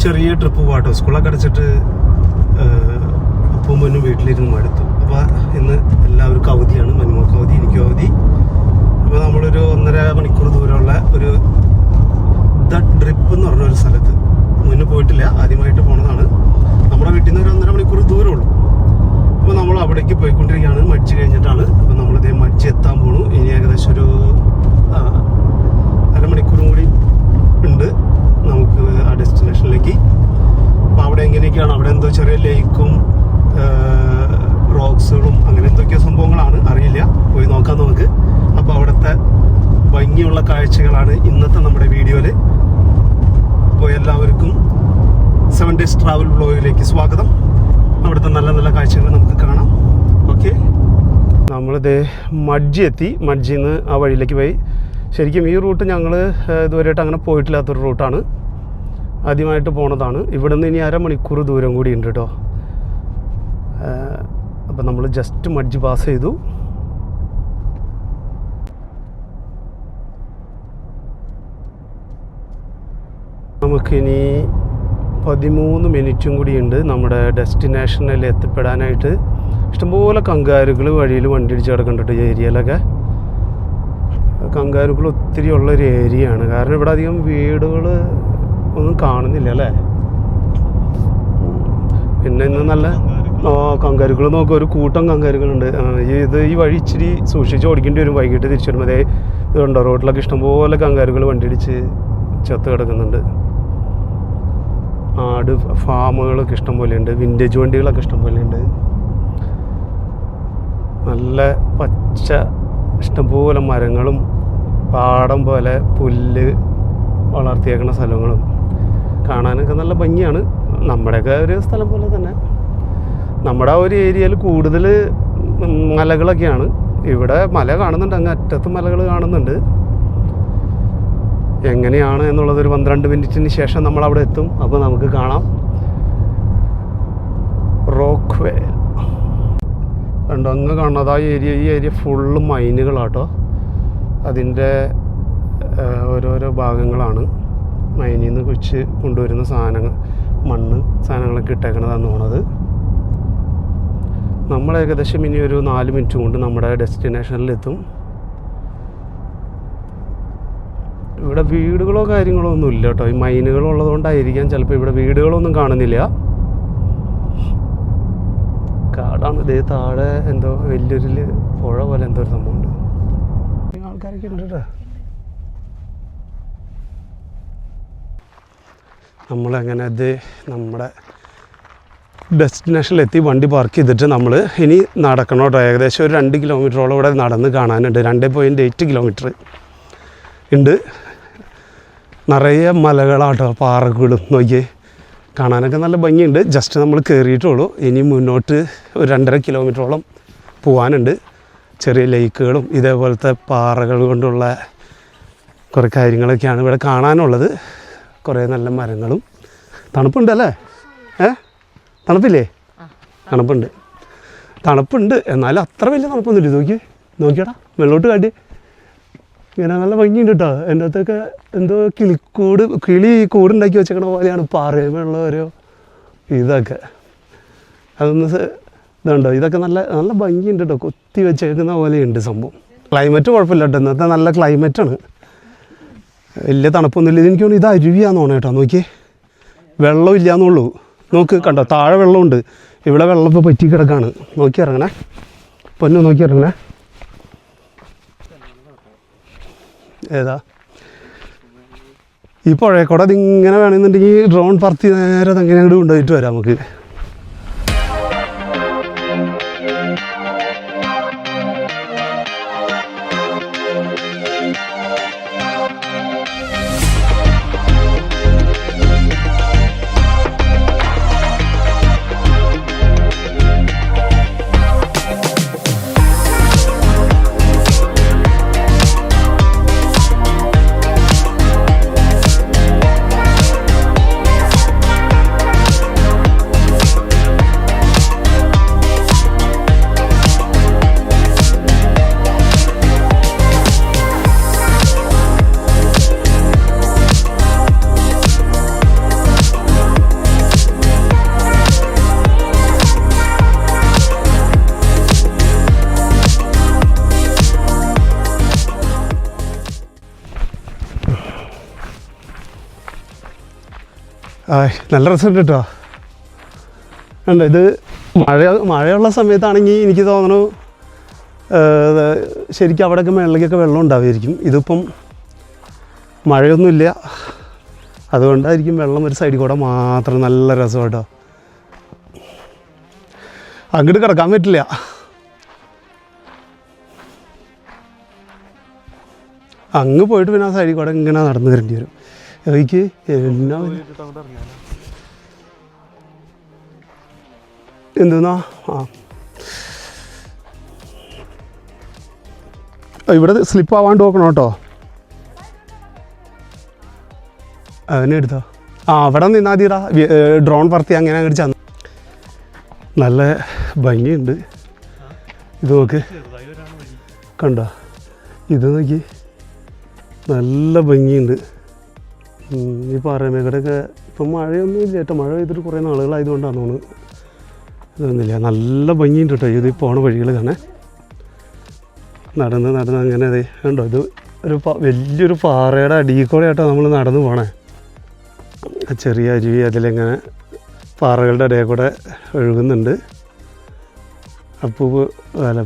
ചെറിയ ട്രിപ്പ് പോകാട്ടോ. സ്കൂളൊക്കെ അടച്ചിട്ട് അപ്പവും മുന്നും വീട്ടിലിരുന്ന് മടുത്തു. അപ്പോൾ ഇന്ന് എല്ലാവർക്കും അവധിയാണ്, മനുമോക്ക് അവധി, എനിക്കും അവധി. അപ്പോൾ നമ്മളൊരു 1.5 മണിക്കൂർ ദൂരമുള്ള ഒരു ദ ഡ്രിപ്പ് എന്ന് പറഞ്ഞൊരു സ്ഥലത്ത് മുന്നേ പോയിട്ടില്ല, ആദ്യമായിട്ട് പോണതാണ്. നമ്മുടെ വീട്ടിൽ നിന്ന് ഒരു 1.5 മണിക്കൂർ ദൂരമുള്ളൂ. അപ്പോൾ നമ്മൾ അവിടേക്ക് പോയിക്കൊണ്ടിരിക്കുകയാണ്. മഡ്ജി കഴിഞ്ഞിട്ടാണ്. അപ്പോൾ നമ്മളിതേ മഡ്ജി എത്താൻ പോണു. ഇനി ഏകദേശം ഒരു 1/2 മണിക്കൂറും കൂടി ഉണ്ട് നമുക്ക് ആ ഡെസ്റ്റിനേഷനിലേക്ക്. അപ്പോൾ അവിടെ എങ്ങനെയൊക്കെയാണ്, അവിടെ എന്തോ ചെറിയ ലേക്കും റോക്സുകളും അങ്ങനെ എന്തൊക്കെയോ സംഭവങ്ങളാണ്, അറിയില്ല, പോയി നോക്കാം നമുക്ക്. അപ്പോൾ അവിടുത്തെ ഭംഗിയുള്ള കാഴ്ചകളാണ് ഇന്നത്തെ നമ്മുടെ വീഡിയോയിൽ. അപ്പോൾ എല്ലാവർക്കും 7 days ട്രാവൽ വ്ലോഗിലേക്ക് സ്വാഗതം. അവിടുത്തെ നല്ല നല്ല കാഴ്ചകൾ നമുക്ക് കാണാം. ഓക്കെ, നമ്മളിത് മഡ്ജി എത്തി. മഡ്ജിയിൽ നിന്ന് ആ വഴിയിലേക്ക് പോയി. ശരിക്കും ഈ റൂട്ട് ഞങ്ങൾ ഇതുവരെയായിട്ട് അങ്ങനെ പോയിട്ടില്ലാത്തൊരു റൂട്ടാണ്, ആദ്യമായിട്ട് പോണതാണ്. ഇവിടെ നിന്ന് ഇനി 1/2 മണിക്കൂർ ദൂരം കൂടി ഉണ്ട് കേട്ടോ. അപ്പോൾ നമ്മൾ ജസ്റ്റ് മഡ്ജി പാസ് ചെയ്തു. നമുക്കിനി 13 മിനിറ്റും കൂടിയുണ്ട് നമ്മുടെ ഡെസ്റ്റിനേഷനിൽ എത്തിപ്പെടാനായിട്ട്. ഇഷ്ടംപോലെ കങ്കാരുകൾ വഴിയിൽ വണ്ടി ഇടിച്ച് കിടക്കുന്നുണ്ട്. ഈ ഏരിയയിലൊക്കെ കങ്കാരുകൾ ഒത്തിരി ഉള്ളൊരു ഏരിയയാണ്. കാരണം ഇവിടെ അധികം വീടുകൾ ഒന്നും കാണുന്നില്ല അല്ലേ. പിന്നെ ഇന്ന് നല്ല കങ്കാരുകൾ നോക്കുക, ഒരു കൂട്ടം കങ്കാരുകളുണ്ട്. ഈ വഴി ഇച്ചിരി സൂക്ഷിച്ച് ഓടിക്കേണ്ടി വരും. വൈകിട്ട് തിരിച്ചു വരുമ്പോൾ അതേ ഇതുണ്ടോ, റോഡിലൊക്കെ ഇഷ്ടംപോലെ കങ്കാരുകൾ വണ്ടി ഇടിച്ച് ചത്ത് കിടക്കുന്നുണ്ട്. ആട് ഫാമുകളൊക്കെ ഇഷ്ടം പോലെ ഉണ്ട്, വിൻറ്റേജ് വണ്ടികളൊക്കെ ഇഷ്ടം പോലെ ഉണ്ട്. നല്ല പച്ച ഇഷ്ടംപോലെ മരങ്ങളും പാടം പോലെ പുല്ല് വളർത്തിയേക്കുന്ന സ്ഥലങ്ങളും കാണാനൊക്കെ നല്ല ഭംഗിയാണ്. നമ്മുടെയൊക്കെ ഒരു സ്ഥലം പോലെ തന്നെ. നമ്മുടെ ആ ഒരു ഏരിയയിൽ കൂടുതൽ മലകളൊക്കെയാണ്. ഇവിടെ മല കാണുന്നുണ്ട്, അങ്ങ് അറ്റത്ത് മലകൾ കാണുന്നുണ്ട്. എങ്ങനെയാണ് എന്നുള്ളത് ഒരു 12 മിനിറ്റിന് ശേഷം നമ്മൾ അവിടെ എത്തും. അപ്പോൾ നമുക്ക് കാണാം. റോക്ക് വേ കണ്ടോ, അങ്ങ് കാണുന്നത് ആ ഏരിയ. ഈ ഏരിയ ഫുള്ള് മൈനുകളാട്ടോ. അതിൻ്റെ ഓരോരോ ഭാഗങ്ങളാണ് മൈനിൽ നിന്ന് കുഴിച്ച് കൊണ്ടുവരുന്ന സാധനങ്ങൾ, മണ്ണ് സാധനങ്ങളൊക്കെ ഇട്ടേക്കണതാണ് തോന്നുന്നത്. നമ്മൾ ഏകദേശം ഇനി ഒരു 4 മിനിറ്റ് കൊണ്ട് നമ്മുടെ ഡെസ്റ്റിനേഷനിലെത്തും. ഇവിടെ വീടുകളോ കാര്യങ്ങളോ ഒന്നും ഇല്ല കേട്ടോ. ഈ മൈനുകളുള്ളത് കൊണ്ടായിരിക്കാം ചിലപ്പോൾ ഇവിടെ വീടുകളൊന്നും കാണുന്നില്ല. കാടാണ്. ഇതേ താഴെ എന്തോ വലിയൊരു പുഴ പോലെ എന്തോ ഒരു സംഭവമുണ്ട്. ആൾക്കാരൊക്കെ ഉണ്ട് കേട്ടോ. നമ്മളങ്ങനെ ഇത് നമ്മുടെ ഡെസ്റ്റിനേഷനിലെത്തി. വണ്ടി പാർക്ക് ചെയ്തിട്ട് നമ്മൾ ഇനി നടക്കണം കേട്ടോ. ഏകദേശം ഒരു 2 കിലോമീറ്ററോളം ഇവിടെ നടന്ന് കാണാനുണ്ട്. 2.8 കിലോമീറ്റർ ഉണ്ട്. നിറയെ മലകളാട്ടോ, പാറകളും നോക്കിയേ, കാണാനൊക്കെ നല്ല ഭംഗിയുണ്ട്. ജസ്റ്റ് നമ്മൾ കയറിയിട്ടുള്ളൂ. ഇനി മുന്നോട്ട് ഒരു 2.5 കിലോമീറ്ററോളം പോകാനുണ്ട്. ചെറിയ ലേക്കുകളും ഇതേപോലത്തെ പാറകൾ കൊണ്ടുള്ള കുറേ കാര്യങ്ങളൊക്കെയാണ് ഇവിടെ കാണാനുള്ളത്. കുറേ നല്ല മരങ്ങളും. തണുപ്പുണ്ടല്ലേ? തണുപ്പില്ലേ? തണുപ്പുണ്ട് എന്നാലും അത്ര വലിയ തണുപ്പൊന്നുമില്ല. നോക്കിയടാ വെള്ളോട്ട് കാട്ടി. ഇങ്ങനെ നല്ല ഭംഗിയുണ്ട് കേട്ടോ. എൻ്റെ അടുത്തൊക്കെ എന്തോ കിളി കൂടുണ്ടാക്കി വെച്ചേക്കണ പോലെയാണ് പാറയുള്ള ഓരോ ഇതൊക്കെ. അതൊന്ന് ഇതുണ്ടോ, ഇതൊക്കെ നല്ല നല്ല ഭംഗിയുണ്ട് കേട്ടോ. കൊത്തി വെച്ചേക്കുന്ന പോലെയുണ്ട് സംഭവം. ക്ലൈമറ്റ് കുഴപ്പമില്ല കേട്ടോ. ഇന്നത്തെ നല്ല ക്ലൈമറ്റാണ്, വലിയ തണുപ്പൊന്നുമില്ല. ഇതെനിക്ക് തോന്നുന്നു ഇത് അരുവിയാന്ന് തോന്നുന്നു കേട്ടോ. നോക്കിയേ, വെള്ളം ഇല്ലയെന്നുള്ളൂ. നോക്ക് കണ്ടോ, താഴെ വെള്ളമുണ്ട്, ഇവിടെ വെള്ളം ഇപ്പോൾ പറ്റി കിടക്കാണ്. നോക്കി ഇറങ്ങണേ പൊന്നു, നോക്കി ഇറങ്ങണേ. ഏതാ ഈ പുഴയക്കൂടെ അതിങ്ങനെ വേണമെന്നുണ്ടെങ്കിൽ ഡ്രോൺ പറത്തി നേരെ അങ്ങനെ അങ്ങോട്ട് കൊണ്ടുപോയിട്ട് വരാം നമുക്ക്. നല്ല രസമുണ്ട് കേട്ടോ. ഉണ്ട് ഇത് മഴയുള്ള സമയത്താണെങ്കിൽ എനിക്ക് തോന്നുന്നു ശരിക്കും അവിടെയൊക്കെ മേളിലേക്കൊക്കെ വെള്ളം ഉണ്ടാവുമായിരിക്കും. ഇതിപ്പം മഴയൊന്നുമില്ല, അതുകൊണ്ടായിരിക്കും വെള്ളം ഒരു സൈഡിൽ കൂടെ മാത്രം. നല്ല രസം കേട്ടോ. അങ്ങോട്ട് കിടക്കാൻ പറ്റില്ല. അങ്ങ് പോയിട്ട് പിന്നെ ആ സൈഡിൽ കൂടെ ഇങ്ങനെ നടന്നു വരേണ്ടി വരും. എനിക്ക് എന്നാ എന്തെന്നാ ഇവിടെ സ്ലിപ്പ് ആവാണ്ട് നോക്കണം കേട്ടോ. അതിനെ എടുത്തോ. അവിടെ നിന്നാൽ മതിടാ. ഡ്രോൺ പറത്തി അങ്ങനെ അങ്ങോട്ട് ചെന്ന് നല്ല ഭംഗിയുണ്ട്. ഇത് നോക്ക്, കണ്ടോ? ഇത് നോക്കി, നല്ല ഭംഗിയുണ്ട്. ഈ പാറമേക്കടൊക്കെ ഇപ്പം മഴയൊന്നും ഇല്ല കേട്ടോ. മഴ പെയ്തിട്ട് കുറേ നാളുകളായതുകൊണ്ടാണ് തോന്നുന്നു ഇതൊന്നുമില്ല. നല്ല ഭംഗിയുണ്ട് കേട്ടോ. ഇത് പോണ വഴികൾ കാണാൻ. നടന്ന് അങ്ങനെ അതെ കണ്ടോ. ഇത് ഒരു വലിയൊരു പാറയുടെ അടിയിൽ കൂടെ ആട്ടോ നമ്മൾ നടന്ന് പോണേ. ചെറിയ അരുവി അതിലിങ്ങനെ പാറകളുടെ ഇടയിൽ കൂടെ ഒഴുകുന്നുണ്ട്.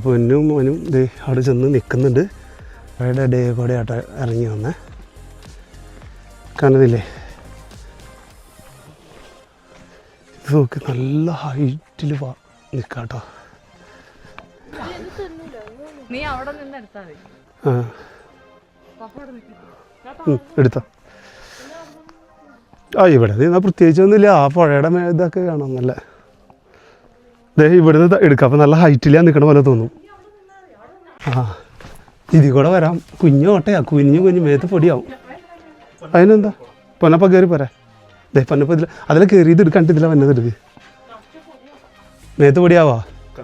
പൊന്നും മോനും ഇത് അവിടെ ചെന്ന് നിൽക്കുന്നുണ്ട്. അവരുടെ ഇടയിൽ കൂടെ ആട്ടോ ഇറങ്ങി വന്നേ. കാണുന്നില്ലേ? ഇത് നോക്ക്, നല്ല ഹൈറ്റിൽ നിൽക്കാട്ടോ. എടുത്തോ. ഇവിടെ നിന്നാൽ പ്രത്യേകിച്ചൊന്നുമില്ല. ആ പുഴയുടെ ഇതൊക്കെ കാണാം. നല്ല ഇവിടുന്ന് എടുക്കാം. അപ്പം നല്ല ഹൈറ്റിലാണ് നിൽക്കണ പോലെ തോന്നും. ഇതിൽ കൂടെ വരാം. കുഞ്ഞു ഓട്ടയാ, കുഞ്ഞു മേത്ത് പൊടിയാവും. അതിനെന്താ പൊന്നപ്പം കയറി പോരാ. പൊന്നപ്പം അതിലെ കയറിയത് എടുക്കാണ്ട് ഇതിലെ വന്നതെടുക്ക്. മേത്ത് പൊടിയാവാ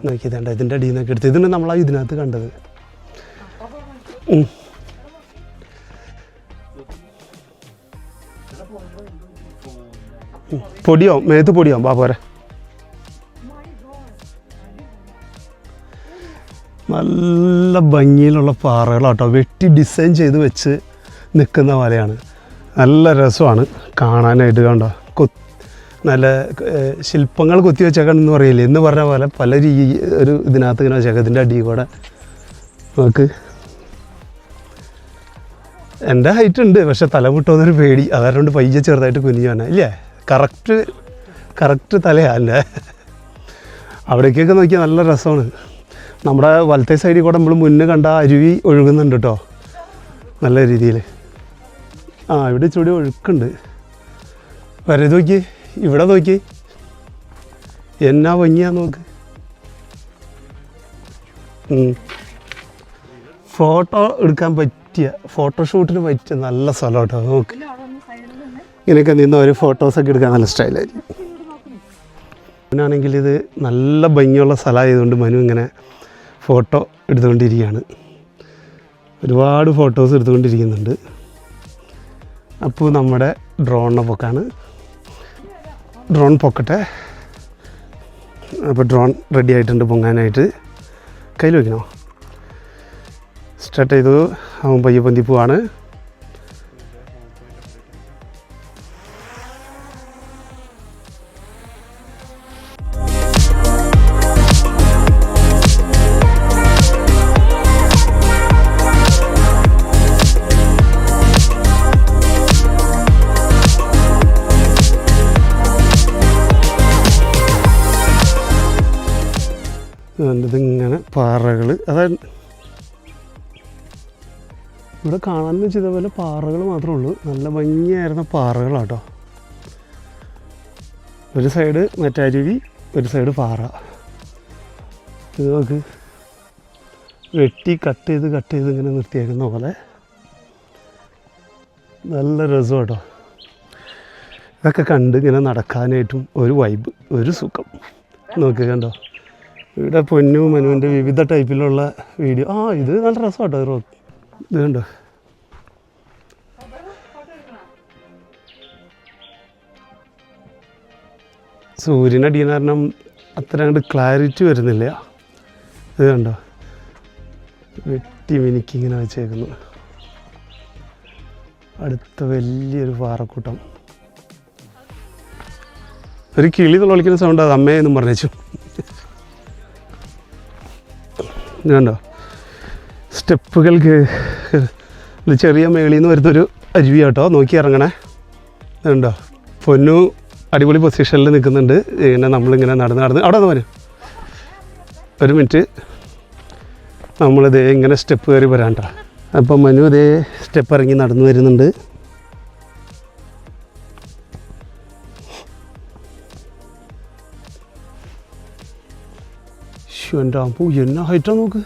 നോക്കിയതേണ്ട. ഇതിൻ്റെ അടിയിൽ നിന്നൊക്കെ എടുത്ത് ഇതുണ്ട് നമ്മളാ ഇതിനകത്ത് കണ്ടത്. പൊടിയാവും, മേത്ത് പൊടിയാവും. പോരെ. നല്ല ഭംഗിയിലുള്ള പാറകളാട്ടോ. വെട്ടി ഡിസൈൻ ചെയ്ത് വെച്ച് നിൽക്കുന്ന പോലെയാണ്. നല്ല രസമാണ് കാണാനായിട്ട്. കണ്ടോ, നല്ല ശില്പങ്ങൾ കൊത്തി വെച്ചേക്കണെന്ന് പറയില്ലേ എന്ന് പറഞ്ഞ പോലെ പല ഒരു ഇതിനകത്ത് ഇങ്ങനെ വെച്ചേക്കാം. ഇതിൻ്റെ അടിയിൽ കൂടെ നമുക്ക് എൻ്റെ ഹൈറ്റ് ഉണ്ട്, പക്ഷെ തലമുട്ടോന്നൊരു പേടി. അതുകൊണ്ട് പയ്യെ ചെറുതായിട്ട് കുനിഞ്ഞു തന്നെ ഇല്ലേ. കറക്റ്റ് തലയാണ് എൻ്റെ. അവിടേക്കൊക്കെ നോക്കിയാൽ നല്ല രസമാണ്. നമ്മുടെ വലത്തെ സൈഡിൽ കൂടെ നമ്മൾ മുന്നേ കണ്ട അരുവി ഒഴുകുന്നുണ്ട് കേട്ടോ, നല്ല രീതിയിൽ. ഇവിടെ ഇച്ചിരി ഒഴുക്കുണ്ട്. വരത് നോക്കി, ഇവിടെ നോക്കി, എന്നാ ഭംഗിയാന്ന് നോക്ക്. ഫോട്ടോ എടുക്കാൻ പറ്റിയ, ഫോട്ടോഷൂട്ടിന് പറ്റിയ നല്ല സ്ഥലം കേട്ടോ. നോക്ക്, ഇങ്ങനെയൊക്കെ നിന്ന് ഒരു ഫോട്ടോസൊക്കെ എടുക്കാൻ നല്ല സ്റ്റൈലായിരിക്കും. അവനാണെങ്കിൽ ഇത് നല്ല ഭംഗിയുള്ള സ്ഥലമായതുകൊണ്ട് മനു ഇങ്ങനെ ഫോട്ടോ എടുത്തുകൊണ്ടിരിക്കുകയാണ്. ഒരുപാട് ഫോട്ടോസ് എടുത്തുകൊണ്ടിരിക്കുന്നുണ്ട്. അപ്പോൾ നമ്മുടെ ഡ്രോണിനെ പൊക്കാണ്. ഡ്രോൺ പൊക്കട്ടെ. അപ്പോൾ ഡ്രോൺ റെഡി ആയിട്ടുണ്ട് പൊങ്ങാനായിട്ട്. കയ്യിൽ വയ്ക്കണോ? സ്റ്റാർട്ട് ചെയ്തു. അവൻ പയ്യെ പൊന്തി പോവാണ്. ഇതിങ്ങനെ പാറകൾ, അതായത് ഇവിടെ കാണാമെന്ന് വെച്ചാൽ ഇതേപോലെ പാറകൾ മാത്രമേ ഉള്ളൂ. നല്ല ഭംഗിയായിരുന്ന പാറകളാട്ടോ. ഒരു സൈഡ് മറ്റരുവി, ഒരു സൈഡ് പാറ. ഇത് നോക്ക്, വെട്ടി കട്ട് ചെയ്ത് ഇങ്ങനെ നിർത്തിയേക്കുന്ന പോലെ നല്ല രസം കേട്ടോ. ഇതൊക്കെ കണ്ട് ഇങ്ങനെ നടക്കാനായിട്ടും ഒരു വൈബ്, ഒരു സുഖം. നോക്കി കണ്ടോ, ഇവിടെ പൊന്നു മനുവിൻ്റെ വിവിധ ടൈപ്പിലുള്ള വീഡിയോ. ഇത് നല്ല രസം കേട്ടോ. ഇത് കണ്ടോ, സൂര്യനടിയൻ കാരണം അത്ര അങ്ങോട്ട് ക്ലാരിറ്റി വരുന്നില്ല. ഇത് കണ്ടോ, വെട്ടി മിനിക്കിങ്ങനെ വെച്ചേക്കുന്നു. അടുത്ത വലിയൊരു പാറക്കൂട്ടം. ഒരു കിളി തുള്ളിക്കുന്ന സൗണ്ട് അത് അമ്മയെന്നും പറഞ്ഞു. കണ്ടോ സ്റ്റെപ്പുകൾക്ക് ചെറിയ മേളിൽ നിന്ന് വരുന്നൊരു അരുവി കേട്ടോ, നോക്കി ഇറങ്ങണേ. കണ്ടോ പൊന്നു അടിപൊളി പൊസിഷനിൽ നിൽക്കുന്നുണ്ട്. ഇങ്ങനെ നമ്മളിങ്ങനെ നടന്ന് അവിടെ നിന്ന് വരും. ഒരു മിനിറ്റ്, നമ്മളിതേ ഇങ്ങനെ സ്റ്റെപ്പ് കയറി വരാൻ കേട്ടോ. അപ്പം മനു അതേ സ്റ്റെപ്പ് ഇറങ്ങി നടന്നു വരുന്നുണ്ട്. എൻ്റെ അപ്പോ എന്നാ ഹൈറ്റാ നോക്ക്,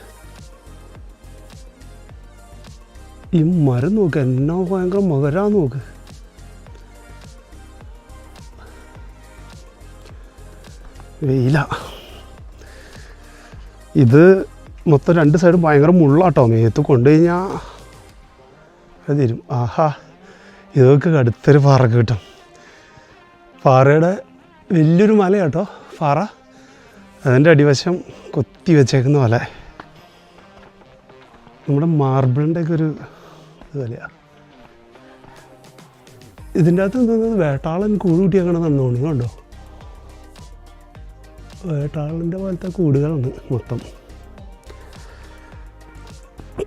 ഈ മരം നോക്ക്, എന്നാ ഭയങ്കര മകരാ നോക്ക്. വെയില ഇത് മൊത്തം രണ്ട് സൈഡും ഭയങ്കര മുള്ളാട്ടോ, മേത്ത് കൊണ്ടു കഴിഞ്ഞാൽ അത് തരും. ആഹാ ഇതൊക്കെ അടുത്തൊരു പാറക്ക് കിട്ടും. പാറയുടെ വലിയൊരു മലയാട്ടോ പാറ, അതിൻ്റെ അടിവശം കൊത്തി വെച്ചേക്കുന്ന പോലെ നമ്മുടെ മാർബിളിൻ്റെയൊക്കെ ഒരു ഇതുപോലെയാണ്. ഇതിൻ്റെ അകത്ത് എന്തോന്നത് വേട്ടാളൻ കൂട് കൂട്ടിയേക്കണമെന്ന് തോന്നുന്നു. കണ്ടോ വേട്ടാളിൻ്റെ പോലത്തെ കൂടുകളുണ്ട് മൊത്തം.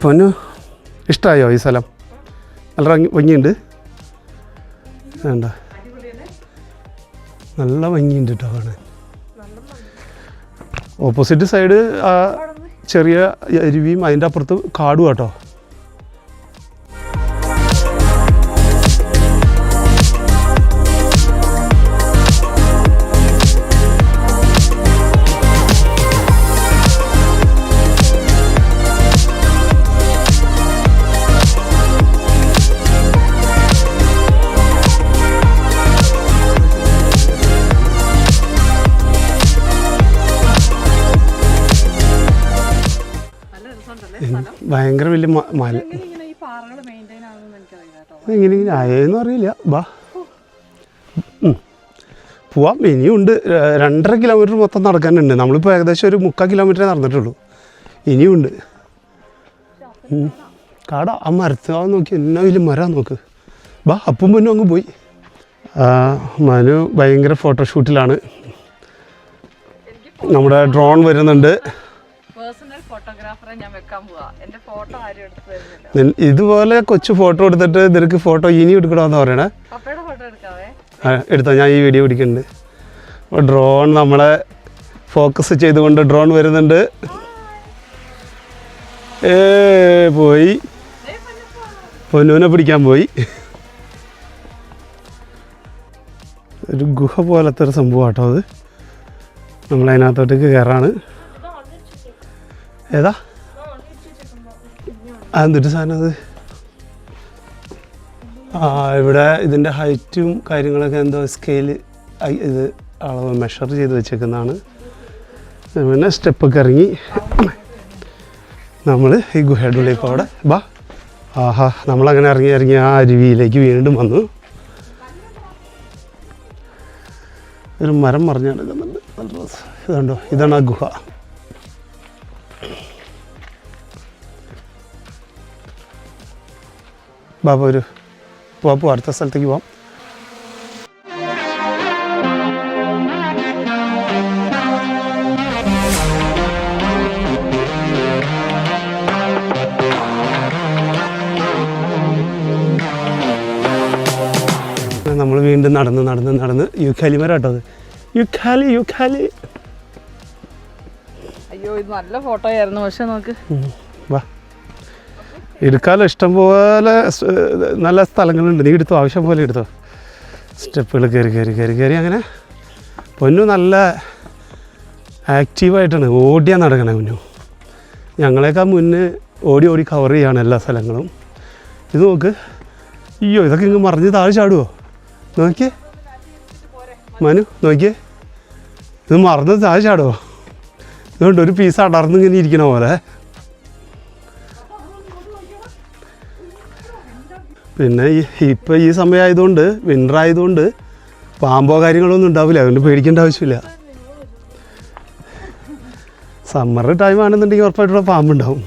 പൊന്നു ഇഷ്ടമായോ ഈ സ്ഥലം? നല്ല ഭംഗിയുണ്ട്. വേണ്ട നല്ല ഭംഗിയുണ്ട് കേട്ടോ കാണാൻ. ഓപ്പോസിറ്റ് സൈഡ് ആ ചെറിയ അരുവിയും അതിൻ്റെ അപ്പുറത്ത് കാടും കേട്ടോ. ഭയങ്കര വലിയ മല. എങ്ങനെ ആയെന്ന് അറിയില്ല. ബാ പോവാം. ഇനിയുണ്ട് 2.5 കിലോമീറ്റർ മൊത്തം നടക്കാനുണ്ട്. നമ്മളിപ്പോൾ ഏകദേശം ഒരു 3/4 കിലോമീറ്ററേ നടന്നിട്ടുള്ളൂ. ഇനിയുണ്ട്. കാടാ ആ മരത്ത് നോക്കി, എന്നാ വലിയ മരം നോക്ക്. ബാ അപ്പം മുന്നും അങ്ങ് പോയി. മനു ഭയങ്കര ഫോട്ടോഷൂട്ടിലാണ്. നമ്മുടെ ഡ്രോൺ വരുന്നുണ്ട്. ഇതുപോലെ കൊച്ചു ഫോട്ടോ എടുത്തിട്ട് നിനക്ക് ഫോട്ടോ ഇനി എടുക്കണമെന്ന് പറയണേ. എടുത്തോ, ഞാൻ ഈ വീഡിയോ പിടിക്കുന്നുണ്ട്. അപ്പോൾ ഡ്രോൺ നമ്മളെ ഫോക്കസ് ചെയ്തുകൊണ്ട് ഡ്രോൺ വരുന്നുണ്ട്. പോയി പൊന്നൂനെ പിടിക്കാൻ പോയി. ഒരു ഗുഹ പോലത്തെ ഒരു സംഭവം കേട്ടോ അത്. നമ്മളതിനകത്തോട്ടേക്ക് കയറാണ്. ഏതാ അതെന്തൊരു സാധനം അത്? ഇവിടെ ഇതിൻ്റെ ഹൈറ്റും കാര്യങ്ങളൊക്കെ എന്തോ സ്കെയിൽ ഇത് അളവ് മെഷർ ചെയ്ത് വെച്ചേക്കുന്നതാണ്. പിന്നെ സ്റ്റെപ്പൊക്കെ ഇറങ്ങി നമ്മൾ ഈ ഗുഹയുടെ ഉള്ളിലേക്ക് അവിടെ ബാ. ആഹാ നമ്മളങ്ങനെ ഇറങ്ങി ആ അരുവിയിലേക്ക് വീണ്ടും വന്നു. ഒരു മരം മറിഞ്ഞ് കിടക്കുന്നുണ്ട്, നല്ല രസം. ഇതുണ്ടോ, ഇതാണ് ആ ഗുഹ. ബാബ ഒരു പോവാം, അടുത്ത സ്ഥലത്തേക്ക് പോവാം. നമ്മൾ വീണ്ടും നടന്ന് യുക്കാലി മരം കേട്ടോ അത്. യുക്കാലി. അയ്യോ ഇത് നല്ല ഫോട്ടോ ആയിരുന്നു, പക്ഷെ നോക്ക്. വാ എടുക്കാലോ, ഇഷ്ടം പോലെ നല്ല സ്ഥലങ്ങളുണ്ട്. നീ എടുത്തോ, ആവശ്യം പോലെ എടുത്തോ. സ്റ്റെപ്പുകൾ കയറി അങ്ങനെ. പൊന്നു നല്ല ആക്റ്റീവായിട്ടാണ് ഓടിയാൽ നടക്കണേ പൊന്നു. ഞങ്ങളെക്കാൾ മുന്നേ ഓടി കവർ ചെയ്യാണ് എല്ലാ സ്ഥലങ്ങളും. ഇത് നോക്ക്, അയ്യോ ഇതൊക്കെ ഇങ്ങ് മറിഞ്ഞ് താഴെ ചാടുമോ? നോക്കിയേ മനു, നോക്കിയേ ഇത് മറന്ന് താഴെ ചാടുമോ? ഇതുകൊണ്ട് ഒരു പീസ് അടർന്നിങ്ങനെ ഇരിക്കണ പോലെ. പിന്നെ ഇപ്പം ഈ സമയമായതുകൊണ്ട്, വിൻ്റർ ആയതുകൊണ്ട് പാമ്പോ കാര്യങ്ങളൊന്നും ഉണ്ടാവില്ല, അതുകൊണ്ട് പേടിക്കേണ്ട ആവശ്യമില്ല. സമ്മർ ടൈം ആണെന്നുണ്ടെങ്കിൽ ഉറപ്പായിട്ടുള്ള പാമ്പുണ്ടാവും.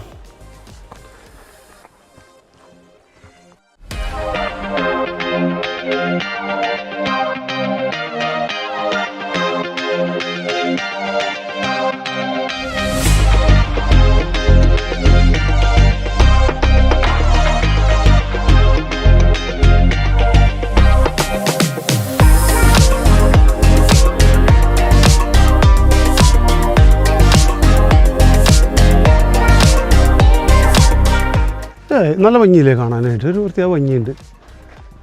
അല്ലേ നല്ല ഭംഗിയില്ലേ കാണാനായിട്ട് ഒരു പ്രത്യേക ഭംഗിയുണ്ട്.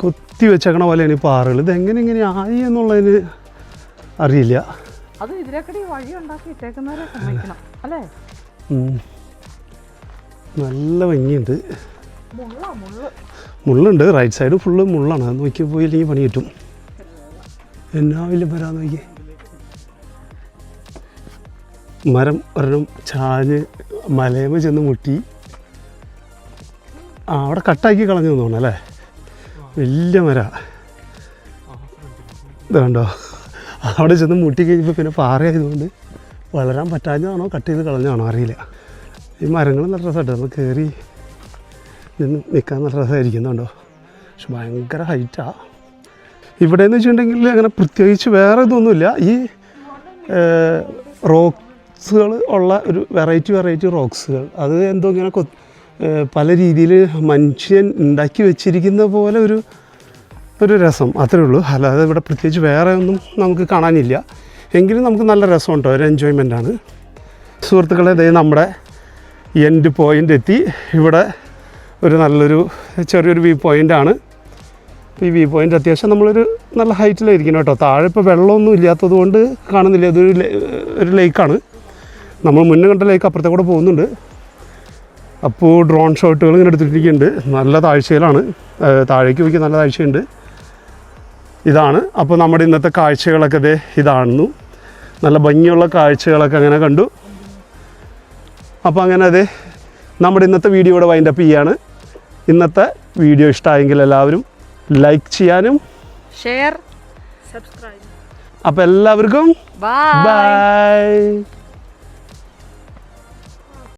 കൊത്തി വെച്ചേക്കണ പോലെയാണ് ഈ പാറകൾ. ഇതെങ്ങനെ ആയി എന്നുള്ളതിന് അറിയില്ല. അത് ഇതിലേക്കടി വഴി ഉണ്ടാക്കി ഇട്ടേക്കുന്നവരെ സമ്മതിക്കണം അല്ലേ. നല്ല ഭംഗിയുണ്ട്. മുള്ള മുള്ളുണ്ട്. റൈറ്റ് സൈഡ് ഫുള്ള് മുള്ളാണ്. അത് നോക്കി പോയില്ലെങ്കിൽ പണി കിട്ടും. എന്നാ വലിയ മരം നോക്കി. മരം ഒരെണ്ണം ചാഞ്ഞ് മലയമ്മ ചെന്ന് മുട്ടി. അവിടെ കട്ടാക്കി കളഞ്ഞു തോന്നണം അല്ലേ. വലിയ മര ഇതുണ്ടോ. അവിടെ ചെന്ന് മുട്ടി കഴിഞ്ഞപ്പോൾ പിന്നെ പാറയായതുകൊണ്ട് വളരാൻ പറ്റാഞ്ഞതാണോ കട്ട് ചെയ്ത് കളഞ്ഞതാണോ അറിയില്ല. ഈ മരങ്ങൾ നല്ല രസമായിട്ട് നമ്മൾ കയറി നിന്ന് നിൽക്കാൻ നല്ല രസമായിരിക്കുന്നുണ്ടോ. പക്ഷെ ഭയങ്കര ഹൈറ്റാണ്. ഇവിടെ എന്ന് വെച്ചിട്ടുണ്ടെങ്കിൽ അങ്ങനെ പ്രത്യേകിച്ച് വേറെ ഇതൊന്നുമില്ല. ഈ റോക്സുകൾ ഉള്ള ഒരു വെറൈറ്റി റോക്സുകൾ അത് എന്തോ ഇങ്ങനെ പല രീതിയിൽ മനുഷ്യൻ ഉണ്ടാക്കി വെച്ചിരിക്കുന്ന പോലെ ഒരു രസം അത്രേ ഉള്ളൂ. അല്ലാതെ ഇവിടെ പ്രത്യേകിച്ച് വേറെ ഒന്നും നമുക്ക് കാണാനില്ല. എങ്കിലും നമുക്ക് നല്ല രസമുണ്ടോ, ഒരു എൻജോയ്മെൻറ്റാണ്. സുഹൃത്തുക്കളെ, ദേ നമ്മുടെ എൻഡ് പോയിൻ്റ് എത്തി. ഇവിടെ ഒരു നല്ലൊരു ചെറിയൊരു വ്യൂ പോയിൻ്റാണ്. ഈ വ്യൂ പോയിൻ്റ് അത്യാവശ്യം നമ്മളൊരു നല്ല ഹൈറ്റിലായിരിക്കണം കേട്ടോ. താഴെ ഇപ്പോൾ വെള്ളമൊന്നും ഇല്ലാത്തത് കൊണ്ട് കാണുന്നില്ല. ഒരു ലേക്കാണ്. നമ്മൾ മുന്നേ കണ്ട ലേക്ക് അപ്പുറത്തെ കൂടെ പോകുന്നുണ്ട്. അപ്പോൾ ഡ്രോൺ ഷോട്ടുകൾ ഇങ്ങനെ എടുത്തിട്ടിരിക്കുന്നുണ്ട്. നല്ല താഴ്ചയിലാണ്. താഴേക്ക് പോയി നല്ല താഴ്ചയുണ്ട്. ഇതാണ് അപ്പോൾ നമ്മുടെ ഇന്നത്തെ കാഴ്ചകളൊക്കെ ഇതാണെന്നു. നല്ല ഭംഗിയുള്ള കാഴ്ചകളൊക്കെ അങ്ങനെ കണ്ടു. അപ്പോൾ അങ്ങനെ നമ്മുടെ ഇന്നത്തെ വീഡിയോ ഇവിടെ വൈൻഡപ്പ് ചെയ്യാണ്. ഇന്നത്തെ വീഡിയോ ഇഷ്ടമായെങ്കിൽ എല്ലാവരും ലൈക്ക് ചെയ്യാനും ഷെയർ സബ്സ്ക്രൈബ്. അപ്പോൾ എല്ലാവർക്കും ബൈ. ബൈ.